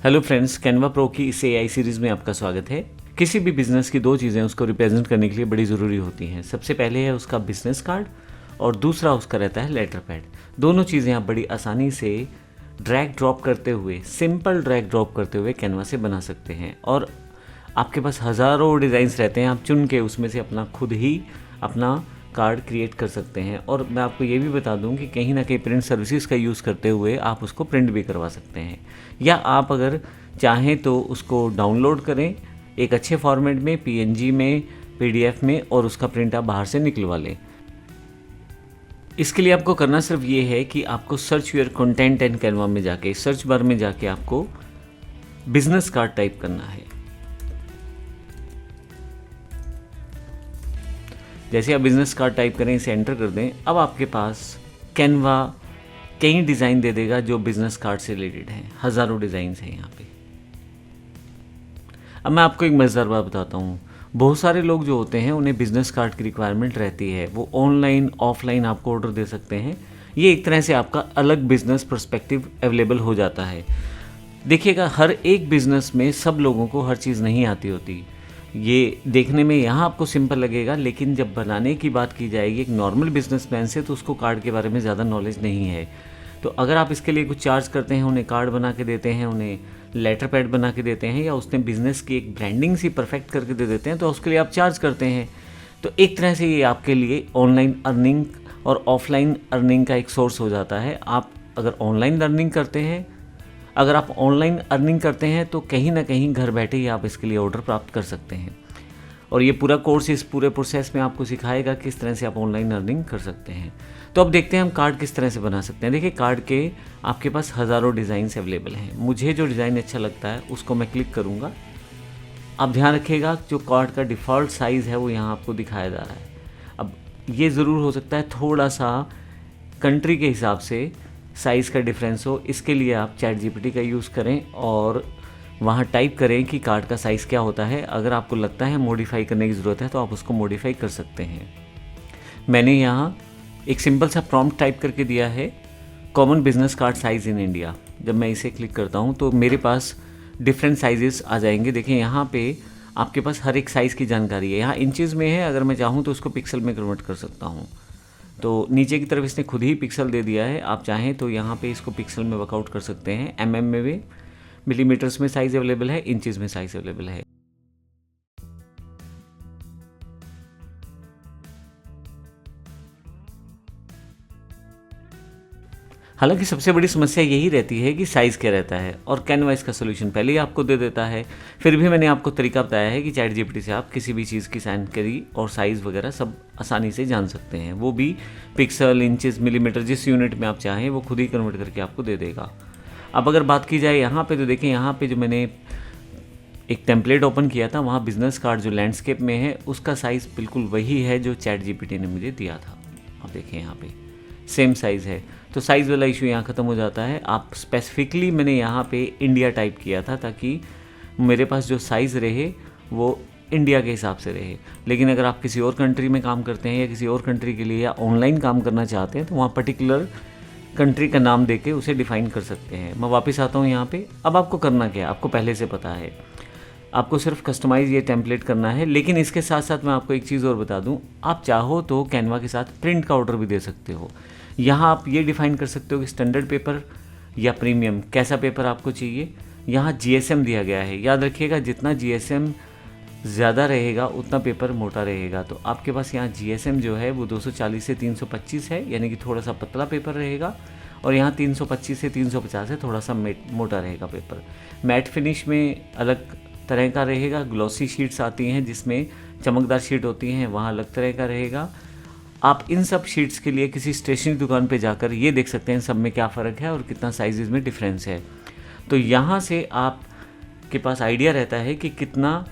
Hello friends, Canva pro की इस AI series में आपका स्वागत है। किसी भी बिजनेस की दो चीज़ें उसको रिप्रेजेंट करने के लिए बड़ी ज़रूरी होती हैं। सबसे पहले है उसका बिजनेस कार्ड और दूसरा उसका रहता है लेटर पैड। दोनों चीज़ें आप बड़ी आसानी से ड्रैग ड्रॉप करते हुए, सिंपल ड्रैग ड्रॉप करते हुए कैनवा से बना सकते हैं। और आपके पास हज़ारों डिज़ाइंस रहते हैं, आप चुन के उसमें से अपना खुद ही अपना कार्ड क्रिएट कर सकते हैं। और मैं आपको ये भी बता दूं कि कहीं ना कहीं प्रिंट सर्विसेज का यूज़ करते हुए आप उसको प्रिंट भी करवा सकते हैं, या आप अगर चाहें तो उसको डाउनलोड करें एक अच्छे फॉर्मेट में, पीएनजी में, पीडीएफ में, और उसका प्रिंट आप बाहर से निकलवा लें। इसके लिए आपको करना सिर्फ ये है कि आपको search your content and Canva में जाके, सर्च बार में जाके आपको बिजनेस कार्ड टाइप करना है। जैसे आप बिजनेस कार्ड टाइप करें, इसे एंटर कर दें, अब आपके पास कैनवा कई डिज़ाइन दे देगा जो बिजनेस कार्ड से रिलेटेड हैं। हज़ारों डिज़ाइंस हैं यहाँ पे। अब मैं आपको एक मज़ेदार बात बताता हूँ। बहुत सारे लोग जो होते हैं उन्हें बिजनेस कार्ड की रिक्वायरमेंट रहती है, वो ऑनलाइन ऑफलाइन आपको ऑर्डर दे सकते हैं। ये एक तरह से आपका अलग बिजनेस पर्सपेक्टिव अवेलेबल हो जाता है। देखिएगा, हर एक बिजनेस में सब लोगों को हर चीज़ नहीं आती होती। ये देखने में यहाँ आपको सिंपल लगेगा, लेकिन जब बनाने की बात की जाएगी एक नॉर्मल बिजनेसमैन से, तो उसको कार्ड के बारे में ज़्यादा नॉलेज नहीं है। तो अगर आप इसके लिए कुछ चार्ज करते हैं, उन्हें कार्ड बना के देते हैं, उन्हें लेटर पैड बना के देते हैं, या उसने बिज़नेस की एक ब्रांडिंग सी परफेक्ट करके दे देते हैं, तो उसके लिए आप चार्ज करते हैं। तो एक तरह से ये आपके लिए ऑनलाइन अर्निंग और ऑफलाइन अर्निंग का एक सोर्स हो जाता है। आप अगर ऑनलाइन अर्निंग करते हैं, तो कहीं ना कहीं घर बैठे ही आप इसके लिए ऑर्डर प्राप्त कर सकते हैं। और ये पूरा कोर्स इस पूरे प्रोसेस में आपको सिखाएगा किस तरह से आप ऑनलाइन अर्निंग कर सकते हैं। तो अब देखते हैं हम कार्ड किस तरह से बना सकते हैं। देखिए, कार्ड के आपके पास हज़ारों डिज़ाइंस अवेलेबल हैं। मुझे जो डिज़ाइन अच्छा लगता है उसको मैं क्लिक करूँगा। आप ध्यान रखिएगा, जो कार्ड का डिफ़ॉल्ट साइज़ है वो यहाँ आपको दिखाया जा रहा है। अब ये ज़रूर हो सकता है थोड़ा सा कंट्री के हिसाब से साइज़ का डिफरेंस हो। इसके लिए आप चैट जीपीटी का यूज़ करें और वहाँ टाइप करें कि कार्ड का साइज़ क्या होता है। अगर आपको लगता है मॉडिफाई करने की ज़रूरत है तो आप उसको मॉडिफाई कर सकते हैं। मैंने यहाँ एक सिंपल सा प्रॉम्प्ट टाइप करके दिया है, common business card size in India. जब मैं इसे क्लिक करता हूँ तो मेरे पास डिफरेंट साइजेस आ जाएंगे। देखिए, यहाँ पे आपके पास हर एक साइज़ की जानकारी है। यहाँ इंचज़ में है, अगर मैं चाहूँ तो उसको पिक्सल में कन्वर्ट कर सकता हूँ। तो नीचे की तरफ इसने खुद ही पिक्सल दे दिया है। आप चाहें तो यहाँ पे इसको पिक्सल में वर्कआउट कर सकते हैं। एमएम में भी, मिलीमीटर्स में साइज़ अवेलेबल है, इंचज़ में साइज़ अवेलेबल है। हालांकि सबसे बड़ी समस्या यही रहती है कि साइज़ क्या रहता है, और कैनवा इसका सोल्यूशन पहले ही आपको दे देता है। फिर भी मैंने आपको तरीका बताया है कि चैट जीपीटी से आप किसी भी चीज़ की जानकारी और साइज़ वगैरह सब आसानी से जान सकते हैं। वो भी पिक्सल, इंचज़, मिलीमीटर, जिस यूनिट में आप चाहें वो खुद ही कन्वर्ट करके आपको दे देगा। अब अगर बात की जाए यहाँ पे, तो देखें यहाँ पे जो मैंने एक टेम्पलेट ओपन किया था, वहाँ बिजनेस कार्ड जो लैंडस्केप में है उसका साइज़ बिल्कुल वही है जो चैट जीपीटी ने मुझे दिया था। अब देखें यहाँ पे सेम साइज़ है, तो साइज़ वाला इशू यहाँ ख़त्म हो जाता है। आप स्पेसिफिकली मैंने यहाँ पे इंडिया टाइप किया था ताकि मेरे पास जो साइज़ रहे वो इंडिया के हिसाब से रहे। लेकिन अगर आप किसी और कंट्री में काम करते हैं या किसी और कंट्री के लिए या ऑनलाइन काम करना चाहते हैं, तो वहाँ पर्टिकुलर कंट्री का नाम देके उसे डिफ़ाइन कर सकते हैं। मैं वापस आता हूँ यहाँ पे। अब आपको करना क्या है, आपको पहले से पता है, आपको सिर्फ कस्टमाइज़ ये टेम्पलेट करना है। लेकिन इसके साथ साथ मैं आपको एक चीज़ और बता दूँ, आप चाहो तो कैनवा के साथ प्रिंट का ऑर्डर भी दे सकते हो। यहाँ आप ये डिफ़ाइन कर सकते हो कि स्टैंडर्ड पेपर या प्रीमियम, कैसा पेपर आपको चाहिए। यहाँ जीएसएम दिया गया है, याद रखिएगा जितना जीएसएम ज़्यादा रहेगा उतना पेपर मोटा रहेगा। तो आपके पास यहाँ जीएसएम जो है वो 240 से 325 है, यानी कि थोड़ा सा पतला पेपर रहेगा। और यहाँ 325 से 350 है, थोड़ा सा मोटा रहेगा पेपर। मैट फिनिश में अलग तरह का रहेगा। ग्लॉसी शीट्स आती हैं जिसमें चमकदार शीट होती हैं, वहाँ अलग तरह का रहेगा। आप इन सब शीट्स के लिए किसी स्टेशनरी दुकान पे जाकर ये देख सकते हैं सब में क्या फ़र्क है और कितना साइज़ में डिफरेंस है। तो यहाँ से आपके पास आइडिया रहता है कि कितना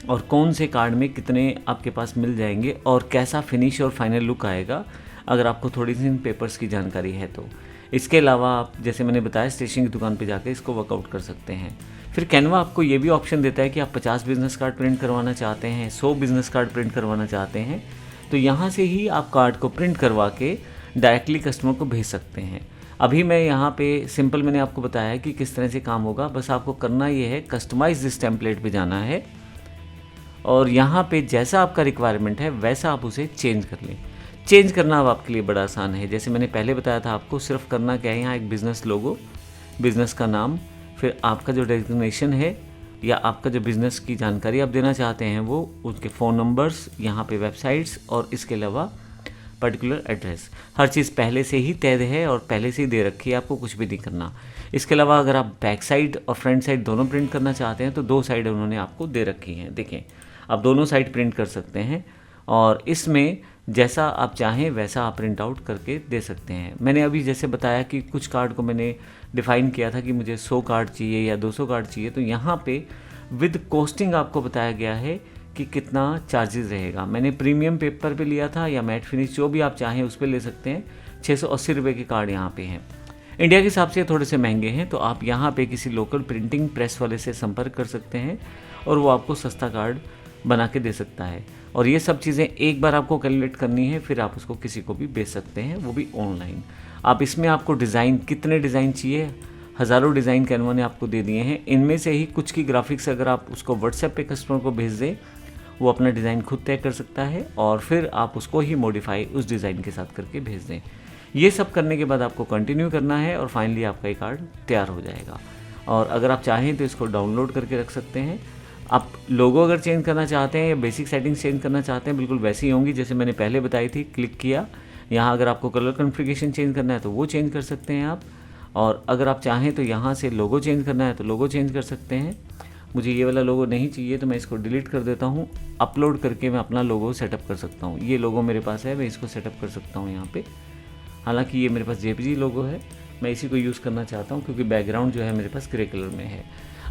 और कौन से कार्ड में कितने आपके पास मिल जाएंगे और कैसा फिनिश और फाइनल लुक आएगा, अगर आपको थोड़ी सी इन पेपर्स की जानकारी है तो। इसके अलावा आप, जैसे मैंने बताया, स्टेशनरी की दुकान पे जाकर इसको वर्कआउट कर सकते हैं। फिर कैनवा आपको ये भी ऑप्शन देता है कि आप 50 बिजनेस कार्ड प्रिंट करवाना चाहते हैं, 100 बिजनेस कार्ड प्रिंट करवाना चाहते हैं, तो यहाँ से ही आप कार्ड को प्रिंट करवा के डायरेक्टली कस्टमर को भेज सकते हैं। अभी मैं यहाँ पे सिंपल मैंने आपको बताया कि किस तरह से काम होगा। बस आपको करना ये है, कस्टमाइज दिस टेम्पलेट पे जाना है और यहाँ पे जैसा आपका रिक्वायरमेंट है वैसा आप उसे चेंज कर लें। चेंज करना अब आपके लिए बड़ा आसान है। जैसे मैंने पहले बताया था आपको, सिर्फ करना क्या है, यहाँ एक बिज़नेस लोगो, बिज़नेस का नाम, फिर आपका जो डेजिग्नेशन है या आपका जो बिज़नेस की जानकारी आप देना चाहते हैं वो, उसके फ़ोन नंबर्स, यहाँ पे वेबसाइट्स और इसके अलावा पर्टिकुलर एड्रेस। हर चीज़ पहले से ही तय है और पहले से ही दे रखी है, आपको कुछ भी नहीं करना। इसके अलावा अगर आप बैक साइड और फ्रंट साइड दोनों प्रिंट करना चाहते हैं तो 2 साइड उन्होंने आपको दे रखी हैं। देखें, आप दोनों साइड प्रिंट कर सकते हैं और इसमें जैसा आप चाहें वैसा आप प्रिंट आउट करके दे सकते हैं। मैंने अभी जैसे बताया कि कुछ कार्ड को मैंने डिफ़ाइन किया था कि मुझे 100 कार्ड चाहिए या 200 कार्ड चाहिए, तो यहाँ पे विद कॉस्टिंग आपको बताया गया है कि कितना चार्जेस रहेगा। मैंने प्रीमियम पेपर पे लिया था या मैट फिनिश, जो भी आप चाहें उस पर ले सकते हैं। 680 रुपये के कार्ड यहाँ पे हैं। इंडिया के हिसाब से थोड़े से महंगे हैं, तो आप यहाँ पे किसी लोकल प्रिंटिंग प्रेस वाले से संपर्क कर सकते हैं और वो आपको सस्ता कार्ड बना के दे सकता है। और ये सब चीज़ें एक बार आपको कैलकुलेट करनी है, फिर आप उसको किसी को भी बेच सकते हैं, वो भी ऑनलाइन। आप इसमें आपको डिज़ाइन, कितने डिज़ाइन चाहिए, हज़ारों डिज़ाइन कैनवा ने आपको दे दिए हैं। इनमें से ही कुछ की ग्राफिक्स अगर आप उसको व्हाट्सएप पे कस्टमर को भेज दें, वो अपना डिज़ाइन खुद तय कर सकता है और फिर आप उसको ही मॉडिफाई उस डिज़ाइन के साथ करके भेज दें। ये सब करने के बाद आपको कंटिन्यू करना है और फाइनली आपका ये कार्ड तैयार हो जाएगा। और अगर आप चाहें तो इसको डाउनलोड करके रख सकते हैं। आप लोगो अगर चेंज करना चाहते हैं या बेसिक सेटिंग्स चेंज करना चाहते हैं, बिल्कुल वैसी ही होंगी जैसे मैंने पहले बताई थी। क्लिक किया, यहाँ अगर आपको कलर कॉन्फ़िगरेशन चेंज करना है तो वो चेंज कर सकते हैं आप, और अगर आप चाहें तो यहाँ से लोगो चेंज करना है तो लोगो चेंज कर सकते हैं। मुझे ये वाला लोगो नहीं चाहिए तो मैं इसको डिलीट कर देता हूँ। अपलोड करके मैं अपना लोगो सेटअप कर सकता हूँ। ये लोगो मेरे पास है, मैं इसको सेटअप कर सकता हूँ यहाँ पे। हालांकि ये मेरे पास जेपीजी लोगो है, मैं इसी को यूज़ करना चाहता हूँ क्योंकि बैकग्राउंड जो है मेरे पास ग्रे कलर में है।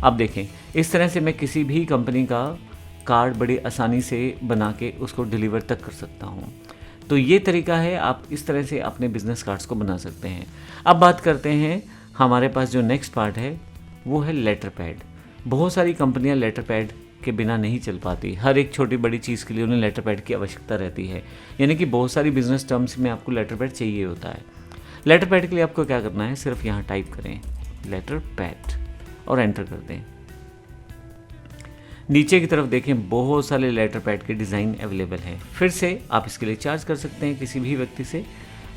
अब देखें, इस तरह से मैं किसी भी कंपनी का कार्ड बड़ी आसानी से बना के उसको डिलीवर तक कर सकता हूँ। तो ये तरीका है, आप इस तरह से अपने बिज़नेस कार्ड्स को बना सकते हैं। अब बात करते हैं, हमारे पास जो नेक्स्ट पार्ट है वो है लेटर पैड। बहुत सारी कंपनियां लेटर पैड के बिना नहीं चल पाती। हर एक छोटी बड़ी चीज़ के लिए उन्हें लेटर पैड की आवश्यकता रहती है, यानी कि बहुत सारी बिजनेस टर्म्स में आपको लेटर पैड चाहिए होता है। लेटर पैड के लिए आपको क्या करना है, सिर्फ यहाँ टाइप करें लेटर पैड और एंटर कर दें। नीचे की तरफ देखें, बहुत सारे लेटर पैड के डिज़ाइन अवेलेबल हैं। फिर से आप इसके लिए चार्ज कर सकते हैं किसी भी व्यक्ति से,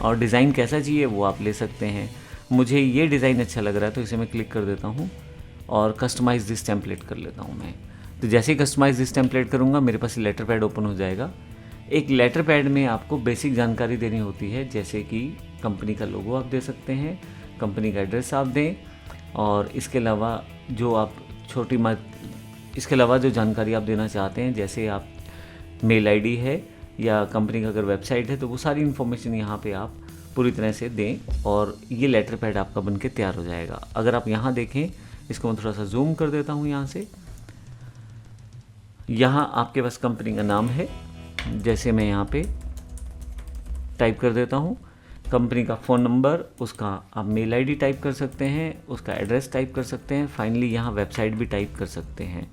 और डिज़ाइन कैसा चाहिए वो आप ले सकते हैं। मुझे ये डिज़ाइन अच्छा लग रहा है तो इसे मैं क्लिक कर देता हूँ और कस्टमाइज दिस टेम्पलेट कर लेता हूँ मैं। तो जैसे ही कस्टमाइज दिस टेम्पलेट करूँगा मेरे पास लेटर पैड ओपन हो जाएगा। एक लेटर पैड में आपको बेसिक जानकारी देनी होती है, जैसे कि कंपनी का लोगो आप दे सकते हैं, कंपनी का एड्रेस आप दें, और इसके अलावा इसके अलावा जो जानकारी आप देना चाहते हैं, जैसे आप मेल आईडी है या कंपनी का अगर वेबसाइट है, तो वो सारी इन्फॉर्मेशन यहाँ पे आप पूरी तरह से दें और ये लेटर पैड आपका बनके तैयार हो जाएगा। अगर आप यहाँ देखें, इसको मैं थोड़ा सा जूम कर देता हूँ यहाँ से। यहाँ आपके पास कंपनी का नाम है, जैसे मैं यहाँ पे टाइप कर देता हूँ, कंपनी का फ़ोन नंबर, उसका आप मेल आईडी टाइप कर सकते हैं, उसका एड्रेस टाइप कर सकते हैं, फाइनली यहाँ वेबसाइट भी टाइप कर सकते हैं।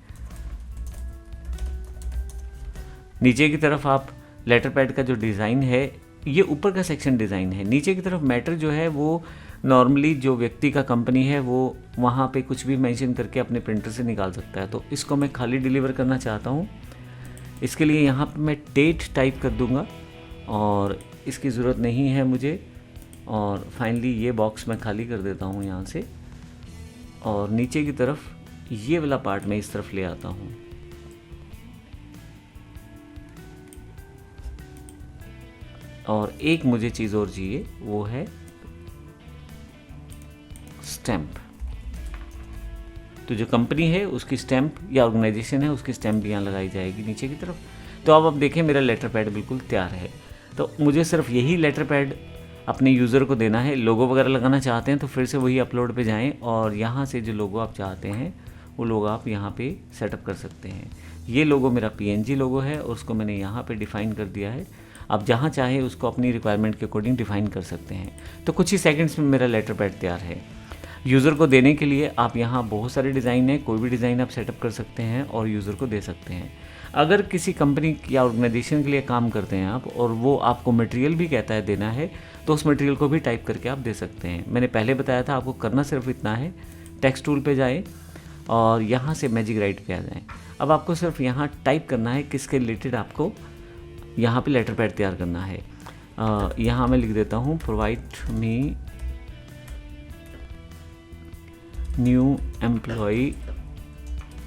नीचे की तरफ आप लेटर पैड का जो डिज़ाइन है, ये ऊपर का सेक्शन डिज़ाइन है। नीचे की तरफ मैटर जो है वो नॉर्मली जो व्यक्ति का कंपनी है वो वहाँ पे कुछ भी मेंशन करके अपने प्रिंटर से निकाल सकता है। तो इसको मैं खाली डिलीवर करना चाहता हूँ। इसके लिए यहाँ पे मैं डेट टाइप कर दूँगा और इसकी ज़रूरत नहीं है मुझे, और फाइनली ये बॉक्स मैं खाली कर देता हूँ यहाँ से, और नीचे की तरफ ये वाला पार्ट मैं इस तरफ ले आता हूँ। और एक मुझे चीज़ और चाहिए, वो है स्टैम्प। तो जो कंपनी है उसकी स्टैम्प या ऑर्गेनाइजेशन है उसकी स्टैम्प भी यहाँ लगाई जाएगी नीचे की तरफ। तो अब देखें, मेरा लेटर पैड बिल्कुल तैयार है। तो मुझे सिर्फ यही लेटर पैड अपने यूज़र को देना है। लोगो वगैरह लगाना चाहते हैं तो फिर से वही अपलोड पे जाएं और यहाँ से जो लोगो आप चाहते हैं वो लोगो आप यहाँ पे सेटअप कर सकते हैं। ये लोगो मेरा PNG लोगो है और उसको मैंने यहाँ पे डिफ़ाइन कर दिया है। आप जहाँ चाहे उसको अपनी रिक्वायरमेंट के अकॉर्डिंग डिफ़ाइन कर सकते हैं। तो कुछ ही सेकंड्स में मेरा लेटर पैड तैयार है। यूज़र को देने के लिए आप यहाँ बहुत सारे डिज़ाइन हैं, कोई भी डिज़ाइन आप सेटअप कर सकते हैं और यूज़र को दे सकते हैं। अगर किसी कंपनी या ऑर्गेनाइजेशन के लिए काम करते हैं आप और वो आपको मटेरियल भी कहता है देना है, तो उस मटेरियल को भी टाइप करके आप दे सकते हैं। मैंने पहले बताया था आपको करना सिर्फ इतना है, टेक्स्ट टूल पे जाएं और यहाँ से मैजिक राइट पे आ जाएं। अब आपको सिर्फ यहाँ टाइप करना है किसके रिलेटेड आपको यहाँ पे लेटर पैड तैयार करना है। यहाँ मैं लिख देता हूँ provide me new employ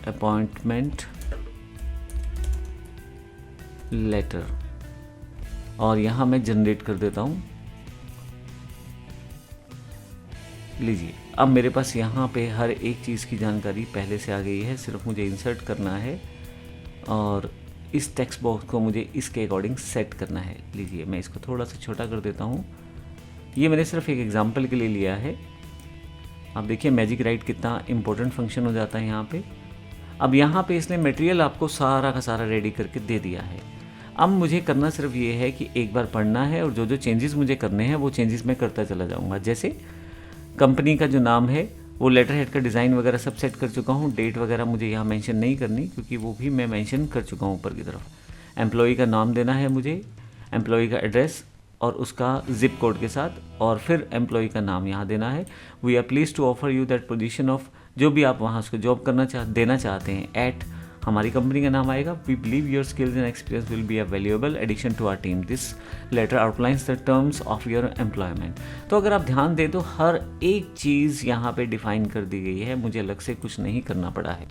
appointment letter, और यहाँ मैं जनरेट कर देता हूँ। लीजिए, अब मेरे पास यहाँ पे हर एक चीज़ की जानकारी पहले से आ गई है, सिर्फ मुझे इंसर्ट करना है और इस टेक्स्ट बॉक्स को मुझे इसके अकॉर्डिंग सेट करना है। लीजिए, मैं इसको थोड़ा सा छोटा कर देता हूँ। ये मैंने सिर्फ एक एग्जांपल के लिए लिया है। आप देखिए मैजिक राइट कितना इंपॉर्टेंट फंक्शन हो जाता है यहाँ पे। अब यहाँ पे इसने मटेरियल आपको सारा का सारा रेडी करके दे दिया है। अब मुझे करना सिर्फ ये है कि एक बार पढ़ना है और जो जो चेंजेस मुझे करने हैं वो चेंजेस मैं करता चला जाऊँगा। जैसे कंपनी का जो नाम है, वो लेटर हेड का डिज़ाइन वगैरह सब सेट कर चुका हूँ। डेट वगैरह मुझे यहाँ मेंशन नहीं करनी क्योंकि वो भी मैं मेंशन कर चुका हूँ ऊपर की तरफ। एम्प्लॉय का नाम देना है मुझे, एम्प्लॉय का एड्रेस और उसका जिप कोड के साथ, और फिर एम्प्लॉय का नाम यहाँ देना है। We are pleased to offer you that position of, जो भी आप वहाँ उसको जॉब करना देना चाहते हैं, एट हमारी कंपनी का नाम आएगा। We believe your skills and experience will be a valuable addition to our team. This letter outlines the terms of your employment. तो अगर आप ध्यान दें तो हर एक चीज़ यहाँ पे डिफाइन कर दी गई है, मुझे अलग से कुछ नहीं करना पड़ा है।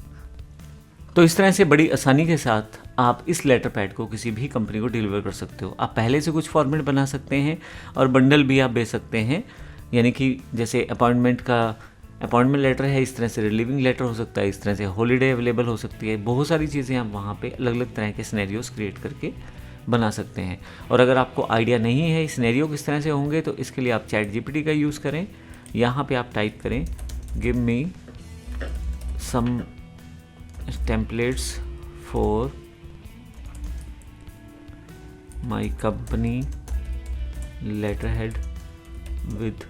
तो इस तरह से बड़ी आसानी के साथ आप इस लेटर पैड को किसी भी कंपनी को डिलीवर कर सकते हो। आप पहले से कुछ फॉर्मेट बना सकते हैं और बंडल भी आप भेज सकते हैं, यानी कि जैसे अपॉइंटमेंट लेटर है, इस तरह से रिलीविंग लेटर हो सकता है, इस तरह से हॉलीडे अवेलेबल हो सकती है। बहुत सारी चीज़ें आप वहाँ पे अलग अलग तरह के सिनेरियोस क्रिएट करके बना सकते हैं। और अगर आपको आइडिया नहीं है सिनेरियो किस तरह से होंगे तो इसके लिए आप चैट जीपीटी का यूज़ करें। यहाँ पे आप टाइप करें give me some templates for my company letterhead with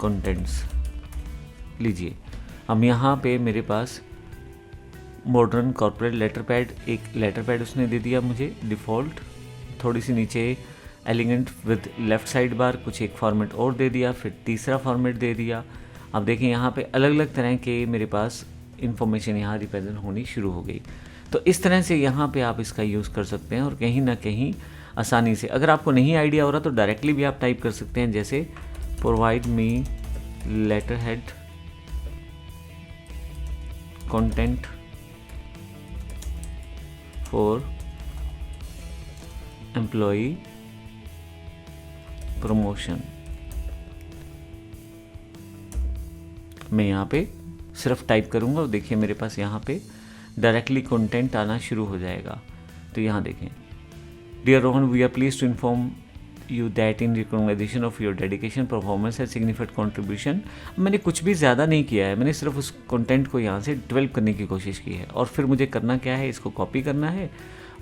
contents। लीजिए, हम यहाँ पे मेरे पास मॉडर्न कॉर्पोरेट लेटर पैड, एक लेटर पैड उसने दे दिया मुझे डिफ़ॉल्ट, थोड़ी सी नीचे elegant with left side bar, कुछ एक फॉर्मेट और दे दिया, फिर तीसरा फॉर्मेट दे दिया। अब देखें यहाँ पे अलग अलग तरह के मेरे पास इन्फॉर्मेशन यहाँ रिप्रेजेंट होनी शुरू हो गई। तो इस तरह से यहाँ पे आप इसका यूज़ कर सकते हैं और कहीं ना कहीं आसानी से, अगर आपको नहीं आइडिया हो रहा तो डायरेक्टली भी आप टाइप कर सकते हैं, जैसे provide me letter head content for employ promotion. मैं यहाँ पे सिर्फ टाइप करूँगा और देखिए मेरे पास यहाँ पे डायरेक्टली कंटेंट आना शुरू हो जाएगा। तो यहाँ देखें, dear Rohan, we are pleased to inform you that in recognization of your dedication performance and significant contribution. मैंने कुछ भी ज़्यादा नहीं किया है, मैंने सिर्फ उस कंटेंट को यहाँ से डेवलप करने की कोशिश की है। और फिर मुझे करना क्या है, इसको कॉपी करना है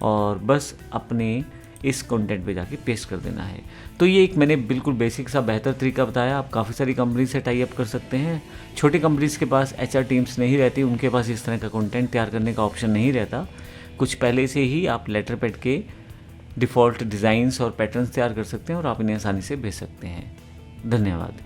और बस अपने इस कंटेंट पे जाके पेस्ट कर देना है। तो ये एक मैंने बिल्कुल बेसिक सा बेहतर तरीका बताया। आप काफ़ी सारी कंपनी से टाई अप कर सकते हैं। छोटी कंपनीज़ के पास एचआर टीम्स नहीं रहती, उनके पास इस तरह का कंटेंट तैयार करने का ऑप्शन नहीं रहता। कुछ पहले से ही आप लेटर पैड के डिफ़ॉल्ट डिज़ाइंस और पैटर्न्स तैयार कर सकते हैं और आप इन्हें आसानी से भेज सकते हैं। धन्यवाद।